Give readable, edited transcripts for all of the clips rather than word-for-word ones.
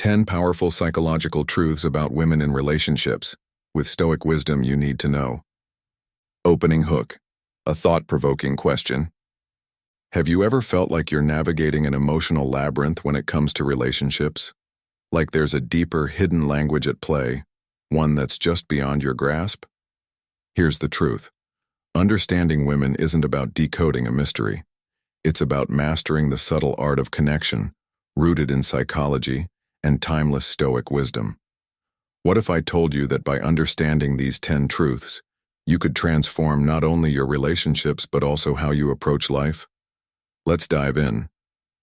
10 Powerful Psychological Truths About Women in Relationships, with Stoic wisdom you need to know. Opening hook. A thought-provoking question. Have you ever felt like you're navigating an emotional labyrinth when it comes to relationships? Like there's a deeper, hidden language at play, one that's just beyond your grasp? Here's the truth. Understanding women isn't about decoding a mystery. It's about mastering the subtle art of connection, rooted in psychology and timeless Stoic wisdom. What if I told you that by understanding these 10 truths, you could transform not only your relationships but also how you approach life? Let's dive in.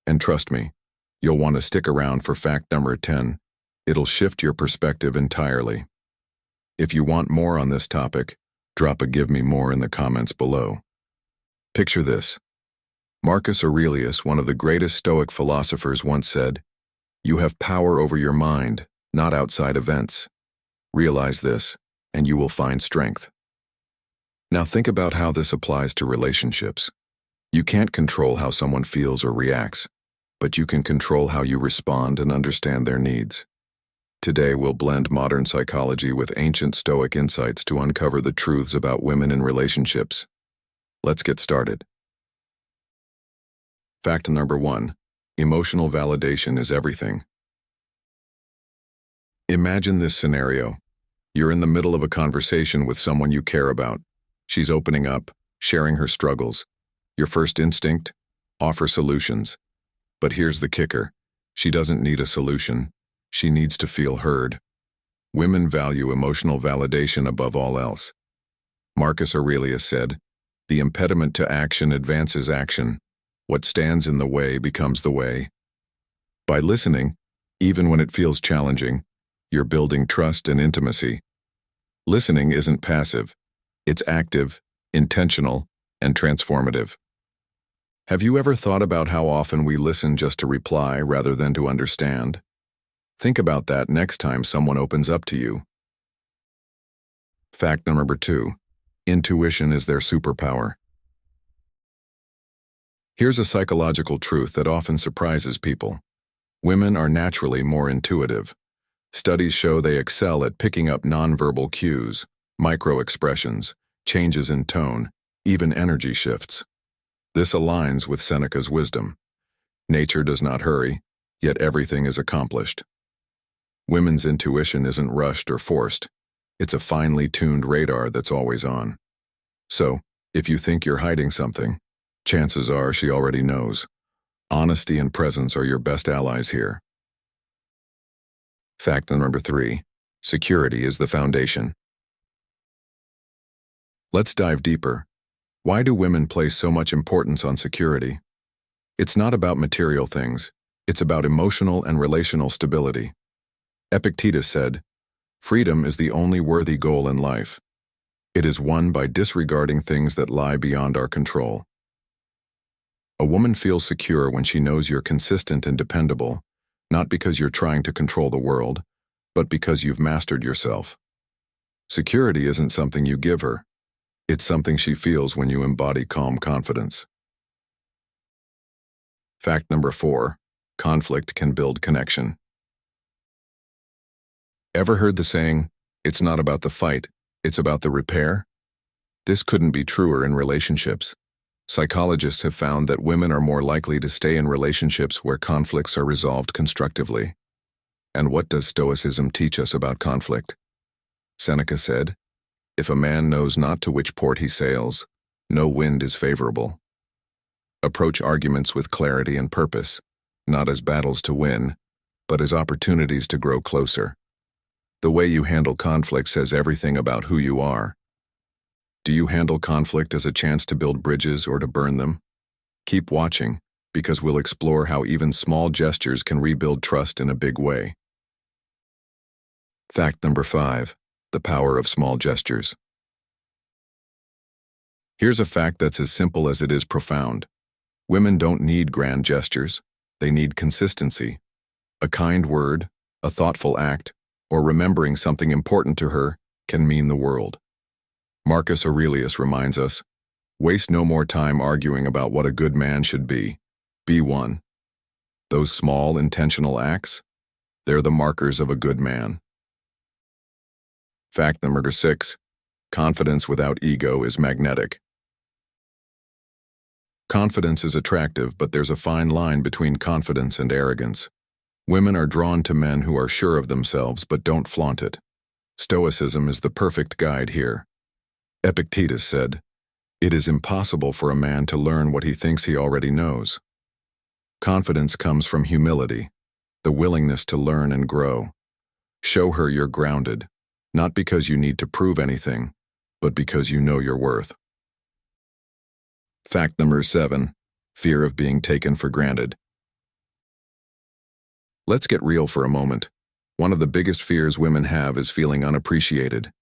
And trust me, you'll want to stick around for fact number 10. It'll shift your perspective entirely. If you want more on this topic, drop a "give me more" in the comments below. Picture this. Marcus Aurelius, one of the greatest Stoic philosophers, once said, "You have power over your mind, not outside events. Realize this, and you will find strength." Now think about how this applies to relationships. You can't control how someone feels or reacts, but you can control how you respond and understand their needs. Today we'll blend modern psychology with ancient Stoic insights to uncover the truths about women in relationships. Let's get started. Fact number 1. Emotional validation is everything. Imagine this scenario. You're in the middle of a conversation with someone you care about. She's opening up, sharing her struggles. Your first instinct? Offer solutions. But here's the kicker. She doesn't need a solution. She needs to feel heard. Women value emotional validation above all else. Marcus Aurelius said, "The impediment to action advances action. What stands in the way becomes the way." By listening, even when it feels challenging, you're building trust and intimacy. Listening isn't passive. It's active, intentional, and transformative. Have you ever thought about how often we listen just to reply rather than to understand? Think about that next time someone opens up to you. Fact number 2. Intuition is their superpower. Here's a psychological truth that often surprises people. Women are naturally more intuitive. Studies show they excel at picking up nonverbal cues, micro-expressions, changes in tone, even energy shifts. This aligns with Seneca's wisdom. Nature does not hurry, yet everything is accomplished. Women's intuition isn't rushed or forced. It's a finely tuned radar that's always on. So, if you think you're hiding something, chances are she already knows. Honesty and presence are your best allies here. Fact number 3. Security is the foundation. Let's dive deeper. Why do women place so much importance on security? It's not about material things. It's about emotional and relational stability. Epictetus said, "Freedom is the only worthy goal in life. It is won by disregarding things that lie beyond our control." A woman feels secure when she knows you're consistent and dependable, not because you're trying to control the world, but because you've mastered yourself. Security isn't something you give her. It's something she feels when you embody calm confidence. Fact number 4. Conflict can build connection. Ever heard the saying, "It's not about the fight, it's about the repair"? This couldn't be truer in relationships. Psychologists have found that women are more likely to stay in relationships where conflicts are resolved constructively. And what does Stoicism teach us about conflict? Seneca said, "If a man knows not to which port he sails, no wind is favorable." Approach arguments with clarity and purpose, not as battles to win, but as opportunities to grow closer. The way you handle conflict says everything about who you are. Do you handle conflict as a chance to build bridges or to burn them? Keep watching, because we'll explore how even small gestures can rebuild trust in a big way. Fact number 5. The power of small gestures. Here's a fact that's as simple as it is profound. Women don't need grand gestures. They need consistency. A kind word, a thoughtful act, or remembering something important to her can mean the world. Marcus Aurelius reminds us, "Waste no more time arguing about what a good man should be. Be one." Those small, intentional acts, They're the markers of a good man. Fact number 6. Confidence without ego is magnetic. Confidence is attractive, but there's a fine line between confidence and arrogance. Women are drawn to men who are sure of themselves but don't flaunt it. Stoicism is the perfect guide here. Epictetus said, "It is impossible for a man to learn what he thinks he already knows." Confidence comes from humility, the willingness to learn and grow. Show her you're grounded, not because you need to prove anything, but because you know your worth. Fact number 7. Fear of being taken for granted. Let's get real for a moment. One of the biggest fears women have is feeling unappreciated.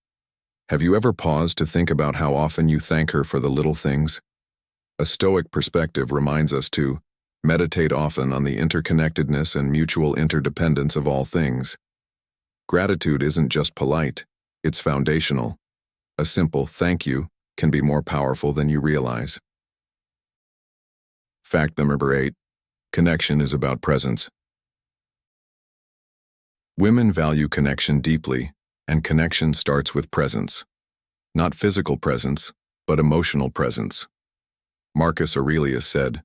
Have you ever paused to think about how often you thank her for the little things? A Stoic perspective reminds us to meditate often on the interconnectedness and mutual interdependence of all things. Gratitude isn't just polite, it's foundational. A simple thank you can be more powerful than you realize. Fact number 8. Connection is about presence. Women value connection deeply, and connection starts with presence. Not physical presence, but emotional presence. Marcus Aurelius said,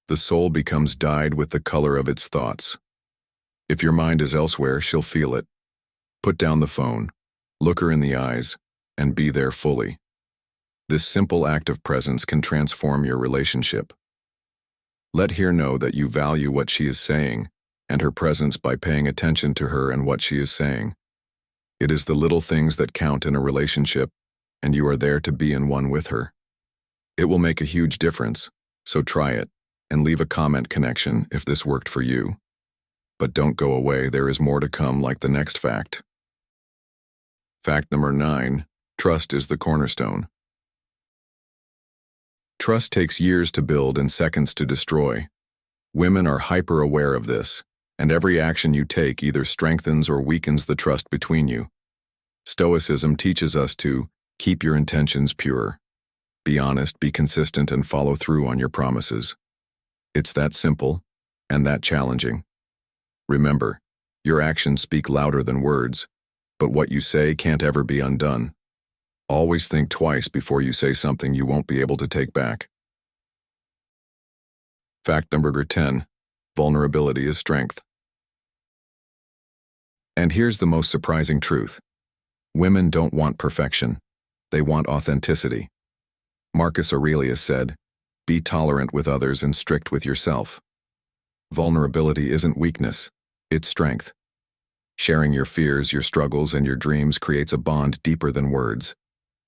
"The soul becomes dyed with the color of its thoughts." If your mind is elsewhere, she'll feel it. Put down the phone, look her in the eyes, and be there fully. This simple act of presence can transform your relationship. Let her know that you value what she is saying and her presence by paying attention to her and what she is saying. It is the little things that count in a relationship, and you are there to be in one with her. It will make a huge difference, so try it, and leave a comment connection if this worked for you. But don't go away, there is more to come like the next fact. Fact number 9. Trust is the cornerstone. Trust takes years to build and seconds to destroy. Women are hyper-aware of this, and every action you take either strengthens or weakens the trust between you. Stoicism teaches us to keep your intentions pure. Be honest, be consistent, and follow through on your promises. It's that simple and that challenging. Remember, your actions speak louder than words, but what you say can't ever be undone. Always think twice before you say something you won't be able to take back. Fact number 10. Vulnerability is strength. And here's the most surprising truth. Women don't want perfection. They want authenticity. Marcus Aurelius said, "Be tolerant with others and strict with yourself." Vulnerability isn't weakness, it's strength. Sharing your fears, your struggles, and your dreams creates a bond deeper than words.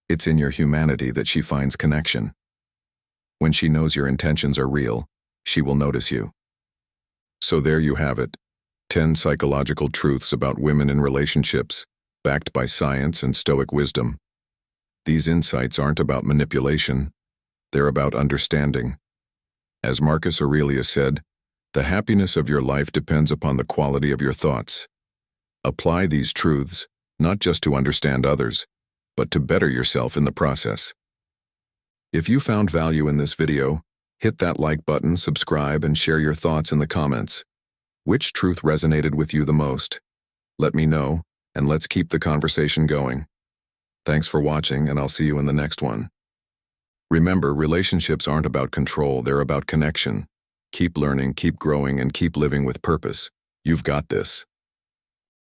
It's in your humanity that she finds connection. When she knows your intentions are real, she will notice you. So there you have it, 10 psychological truths about women in relationships, backed by science and Stoic wisdom. These insights aren't about manipulation, they're about understanding. As Marcus Aurelius said, "The happiness of your life depends upon the quality of your thoughts." Apply these truths, not just to understand others, but to better yourself in the process. If you found value in this video, hit that like button, subscribe, and share your thoughts in the comments. Which truth resonated with you the most? Let me know, and let's keep the conversation going. Thanks for watching, and I'll see you in the next one. Remember, relationships aren't about control, they're about connection. Keep learning, keep growing, and keep living with purpose. You've got this.